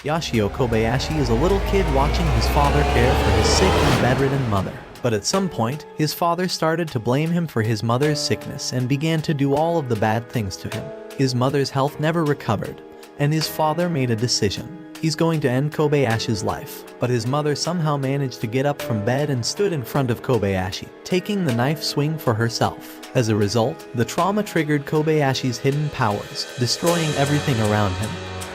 Yashio Kobayashi is a little kid watching his father care for his sick and bedridden mother. But at some point, his father started to blame him for his mother's sickness and began to do all of the bad things to him. His mother's health never recovered, and his father made a decision. He's going to end Kobayashi's life, but his mother somehow managed to get up from bed and stood in front of Kobayashi, taking the knife swing for herself. As a result, the trauma triggered Kobayashi's hidden powers, destroying everything around him,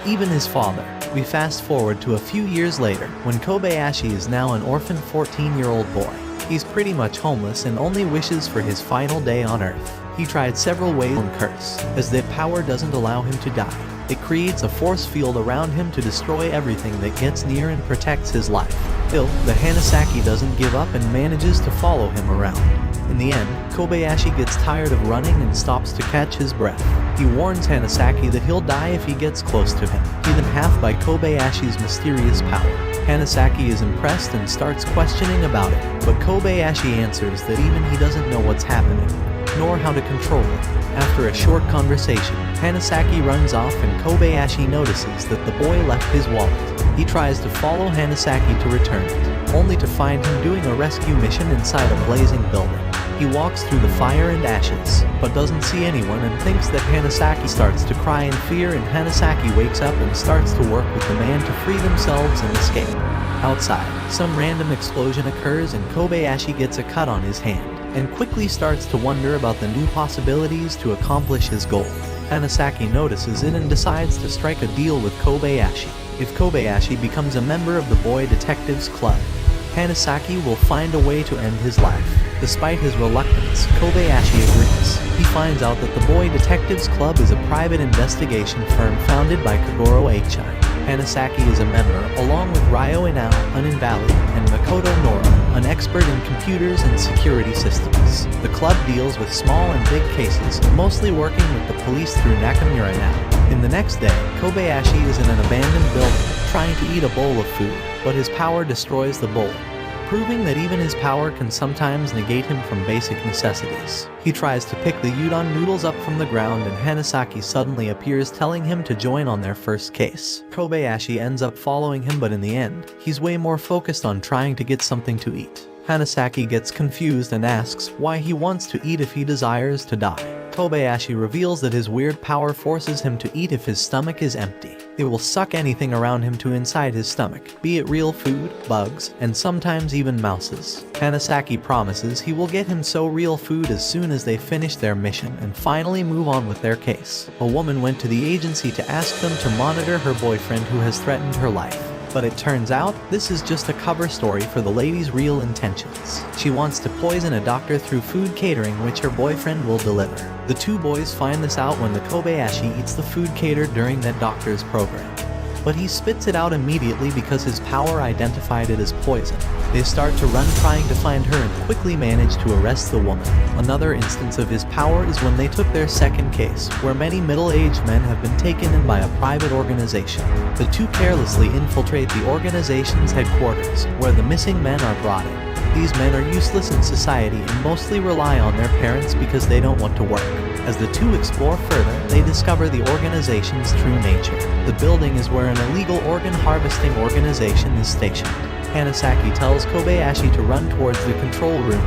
even his father. We fast forward to a few years later, when Kobayashi is now an orphan 14-year-old boy. He's pretty much homeless and only wishes for his final day on Earth. He tried several ways to curse, as that power doesn't allow him to die. It creates a force field around him to destroy everything that gets near and protects his life. Still, the Hanasaki doesn't give up and manages to follow him around. In the end, Kobayashi gets tired of running and stops to catch his breath. He warns Hanasaki that he'll die if he gets close to him, even half by Kobayashi's mysterious power. Hanasaki is impressed and starts questioning about it, but Kobayashi answers that even he doesn't know what's happening, nor how to control it. After a short conversation, Hanasaki runs off and Kobayashi notices that the boy left his wallet. He tries to follow Hanasaki to return it, only to find him doing a rescue mission inside a blazing building. He walks through the fire and ashes, but doesn't see anyone and thinks that Hanasaki starts to cry in fear, and Hanasaki wakes up and starts to work with the man to free themselves and escape. Outside, some random explosion occurs and Kobayashi gets a cut on his hand, and quickly starts to wonder about the new possibilities to accomplish his goal. Hanasaki notices it and decides to strike a deal with Kobayashi. If Kobayashi becomes a member of the Boy Detectives Club, Hanasaki will find a way to end his life. Despite his reluctance, Kobayashi agrees. He finds out that the Boy Detectives Club is a private investigation firm founded by Kagoro Eichai. Hanasaki is a member, along with Ryo Inao, an invalid, and Makoto Nora, an expert in computers and security systems. The club deals with small and big cases, mostly working with the police through Nakamura now. In the next day, Kobayashi is in an abandoned building, trying to eat a bowl of food, but his power destroys the bowl, proving that even his power can sometimes negate him from basic necessities. He tries to pick the udon noodles up from the ground and Hanasaki suddenly appears, telling him to join on their first case. Kobayashi ends up following him, but in the end, he's way more focused on trying to get something to eat. Hanasaki gets confused and asks why he wants to eat if he desires to die. Kobayashi reveals that his weird power forces him to eat if his stomach is empty. It will suck anything around him to inside his stomach, be it real food, bugs, and sometimes even mouses. Hanasaki promises he will get him so real food as soon as they finish their mission and finally move on with their case. A woman went to the agency to ask them to monitor her boyfriend who has threatened her life. But it turns out, this is just a cover story for the lady's real intentions. She wants to poison a doctor through food catering which her boyfriend will deliver. The two boys find this out when the Kobayashi eats the food catered during that doctor's program. But he spits it out immediately because his power identified it as poison. They start to run trying to find her and quickly manage to arrest the woman. Another instance of his power is when they took their second case, where many middle-aged men have been taken in by a private organization. The two carelessly infiltrate the organization's headquarters, where the missing men are brought in. These men are useless in society and mostly rely on their parents because they don't want to work. As the two explore further, they discover the organization's true nature. The building is where an illegal organ harvesting organization is stationed. Hanasaki tells Kobayashi to run towards the control room,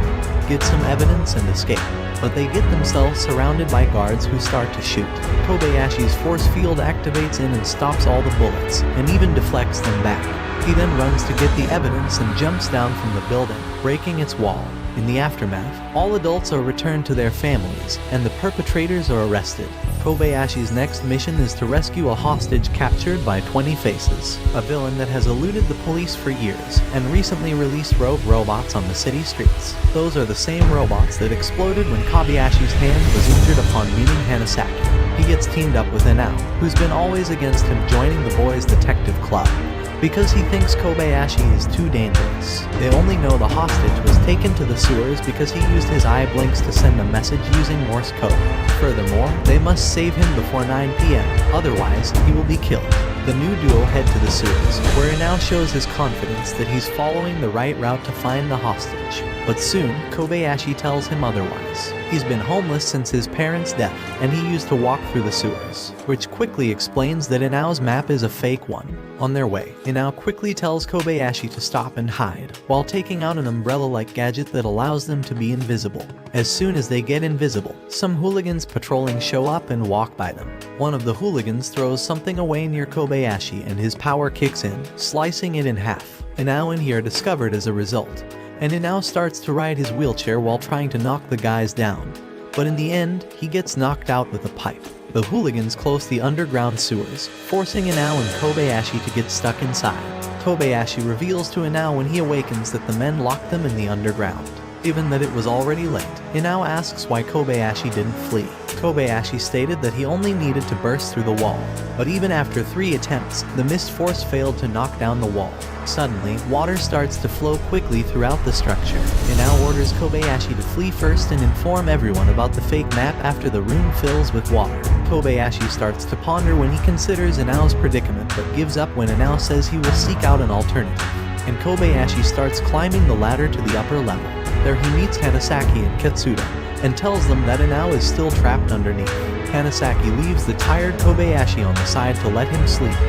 get some evidence and escape. But they get themselves surrounded by guards who start to shoot. Kobayashi's force field activates in and stops all the bullets, and even deflects them back. He then runs to get the evidence and jumps down from the building, breaking its wall. In the aftermath, all adults are returned to their families, and the perpetrators are arrested. Kobayashi's next mission is to rescue a hostage captured by 20 Faces, a villain that has eluded the police for years, and recently released rogue robots on the city streets. Those are the same robots that exploded when Kobayashi's hand was injured upon meeting Hanasaki. He gets teamed up with Inao, who's been always against him joining the Boys Detective Club, because he thinks Kobayashi is too dangerous. They only know the hostage was taken to the sewers because he used his eye blinks to send a message using Morse code. Furthermore, they must save him before 9 p.m., otherwise he will be killed. The new duo head to the sewers, where he now shows his confidence that he's following the right route to find the hostage. But soon, Kobayashi tells him otherwise. He's been homeless since his parents' death, and he used to walk through the sewers, which quickly explains that Inao's map is a fake one. On their way, Inao quickly tells Kobayashi to stop and hide, while taking out an umbrella-like gadget that allows them to be invisible. As soon as they get invisible, some hooligans patrolling show up and walk by them. One of the hooligans throws something away near Kobayashi and his power kicks in, slicing it in half. Inao and he are discovered as a result, and Inao starts to ride his wheelchair while trying to knock the guys down. But in the end, he gets knocked out with a pipe. The hooligans close the underground sewers, forcing Inao and Kobayashi to get stuck inside. Kobayashi reveals to Inao when he awakens that the men locked them in the underground. Given that it was already late, Inao asks why Kobayashi didn't flee. Kobayashi stated that he only needed to burst through the wall, but even after 3 attempts, the mist force failed to knock down the wall. Suddenly, water starts to flow quickly throughout the structure. Inao orders Kobayashi to flee first and inform everyone about the fake map after the room fills with water. Kobayashi starts to ponder when he considers Inao's predicament but gives up when Inao says he will seek out an alternative. And Kobayashi starts climbing the ladder to the upper level. There he meets Hanasaki and Katsuda, and tells them that Inao is still trapped underneath. Hanasaki leaves the tired Kobayashi on the side to let him sleep,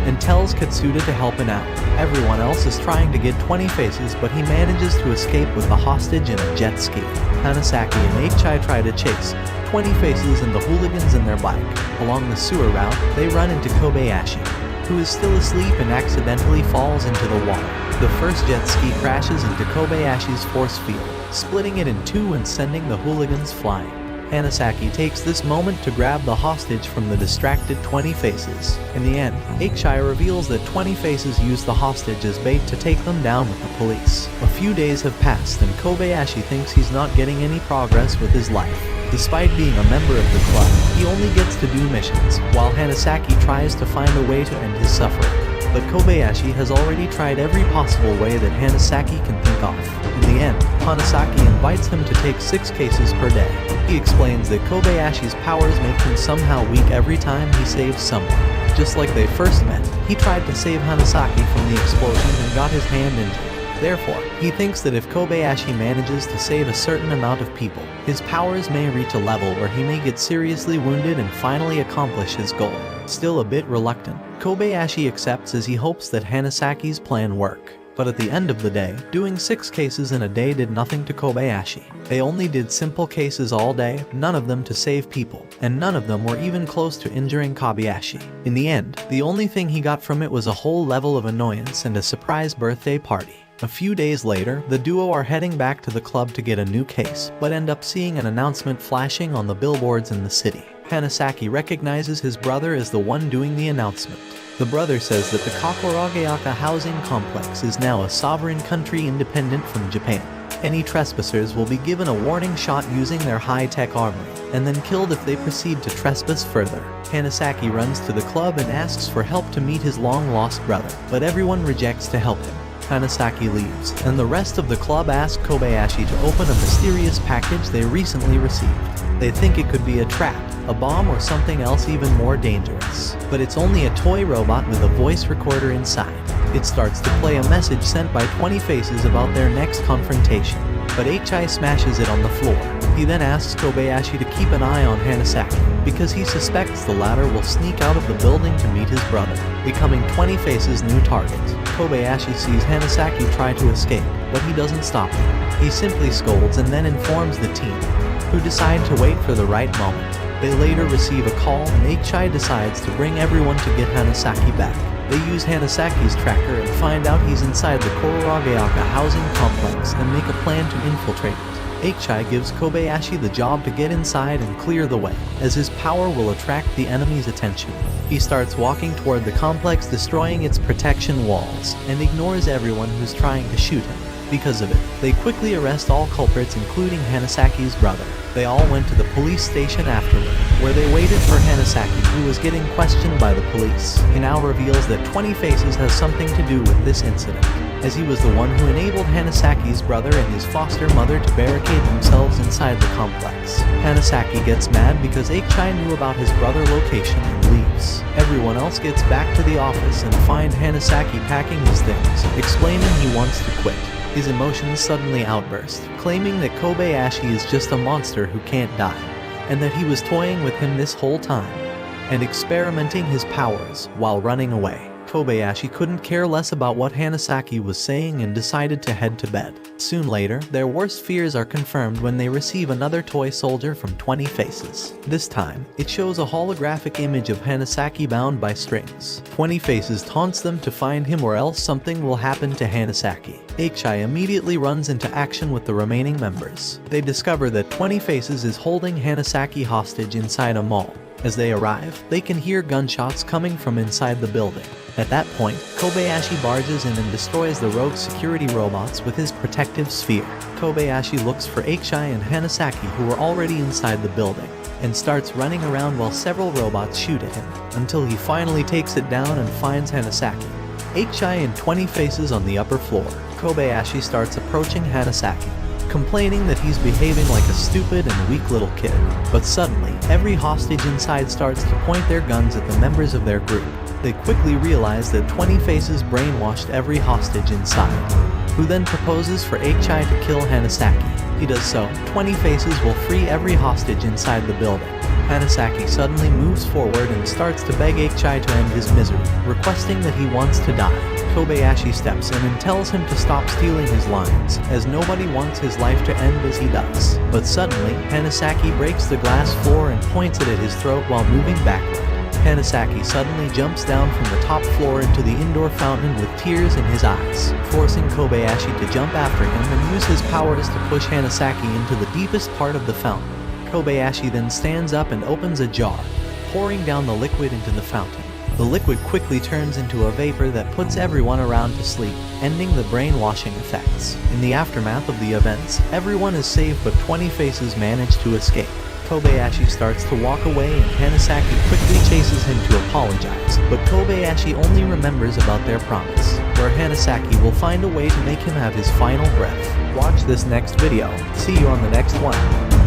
and tells Katsuda to help Inao. Everyone else is trying to get 20 faces, but he manages to escape with the hostage in a jet ski. Hanasaki and H.I. try to chase 20 faces and the hooligans in their bike. Along the sewer route, they run into Kobayashi, who is still asleep and accidentally falls into the water. The first jet ski crashes into Kobayashi's force field, splitting it in 2 and sending the hooligans flying. Hanasaki takes this moment to grab the hostage from the distracted 20 faces. In the end, H.I. reveals that 20 faces used the hostage as bait to take them down with the police. A few days have passed and Kobayashi thinks he's not getting any progress with his life. Despite being a member of the club, he only gets to do missions, while Hanasaki tries to find a way to end his suffering. But Kobayashi has already tried every possible way that Hanasaki can think of. In the end, Hanasaki invites him to take 6 cases per day. He explains that Kobayashi's powers make him somehow weak every time he saves someone. Just like they first met, he tried to save Hanasaki from the explosion and got his hand injured. Therefore, he thinks that if Kobayashi manages to save a certain amount of people, his powers may reach a level where he may get seriously wounded and finally accomplish his goal. Still a bit reluctant, Kobayashi accepts as he hopes that Hanasaki's plan work. But at the end of the day, doing 6 cases in a day did nothing to Kobayashi. They only did simple cases all day, none of them to save people, and none of them were even close to injuring Kobayashi. In the end, the only thing he got from it was a whole level of annoyance and a surprise birthday party. A few days later, the duo are heading back to the club to get a new case, but end up seeing an announcement flashing on the billboards in the city. Hanasaki recognizes his brother as the one doing the announcement. The brother says that the Kakorageaka housing complex is now a sovereign country independent from Japan. Any trespassers will be given a warning shot using their high-tech armory, and then killed if they proceed to trespass further. Hanasaki runs to the club and asks for help to meet his long-lost brother, but everyone rejects to help him. Hanasaki leaves, and the rest of the club ask Kobayashi to open a mysterious package they recently received. They think it could be a trap, a bomb, or something else even more dangerous. But it's only a toy robot with a voice recorder inside. It starts to play a message sent by 20 faces about their next confrontation, but H.I. smashes it on the floor. He then asks Kobayashi to keep an eye on Hanasaki, because he suspects the latter will sneak out of the building to meet his brother, becoming 20 faces' new target. Kobayashi sees Hanasaki try to escape, but he doesn't stop him. He simply scolds and then informs the team, who decide to wait for the right moment. They later receive a call and H.I. decides to bring everyone to get Hanasaki back. They use Hanasaki's tracker and find out he's inside the Kororageaka housing complex and make a plan to infiltrate it. H.I. gives Kobayashi the job to get inside and clear the way, as his power will attract the enemy's attention. He starts walking toward the complex, destroying its protection walls, and ignores everyone who's trying to shoot him. Because of it, they quickly arrest all culprits, including Hanasaki's brother. They all went to the police station afterward, where they waited for Hanasaki, who was getting questioned by the police. He now reveals that 20 Faces has something to do with this incident, as he was the one who enabled Hanasaki's brother and his foster mother to barricade themselves inside the complex. Hanasaki gets mad because H.I. knew about his brother's location and leaves. Everyone else gets back to the office and find Hanasaki packing his things, explaining he wants to quit. His emotions suddenly outburst, claiming that Kobayashi is just a monster who can't die, and that he was toying with him this whole time, and experimenting his powers while running away. Kobayashi couldn't care less about what Hanasaki was saying and decided to head to bed. Soon later, their worst fears are confirmed when they receive another toy soldier from 20 Faces. This time, it shows a holographic image of Hanasaki bound by strings. 20 Faces taunts them to find him or else something will happen to Hanasaki. Eichai immediately runs into action with the remaining members. They discover that 20 Faces is holding Hanasaki hostage inside a mall. As they arrive, they can hear gunshots coming from inside the building. At that point, Kobayashi barges in and destroys the rogue security robots with his protective sphere. Kobayashi looks for Eichai and Hanasaki, who are already inside the building, and starts running around while several robots shoot at him, until he finally takes it down and finds Hanasaki. Eichai and 20 Faces on the upper floor. Kobayashi starts approaching Hanasaki, complaining that he's behaving like a stupid and weak little kid. But suddenly, every hostage inside starts to point their guns at the members of their group. They quickly realize that 20 Faces brainwashed every hostage inside, who then proposes for Eichai to kill Hanasaki. He does so. 20 Faces will free every hostage inside the building. Hanasaki suddenly moves forward and starts to beg Eichai to end his misery, requesting that he wants to die. Kobayashi steps in and tells him to stop stealing his lines, as nobody wants his life to end as he does. But suddenly, Hanasaki breaks the glass floor and points it at his throat while moving backward. Hanasaki suddenly jumps down from the top floor into the indoor fountain with tears in his eyes, forcing Kobayashi to jump after him and use his powers to push Hanasaki into the deepest part of the fountain. Kobayashi then stands up and opens a jar, pouring down the liquid into the fountain. The liquid quickly turns into a vapor that puts everyone around to sleep, ending the brainwashing effects. In the aftermath of the events, everyone is saved but 20 Faces manage to escape. Kobayashi starts to walk away and Hanasaki quickly chases him to apologize, but Kobayashi only remembers about their promise, where Hanasaki will find a way to make him have his final breath. Watch this next video. See you on the next one.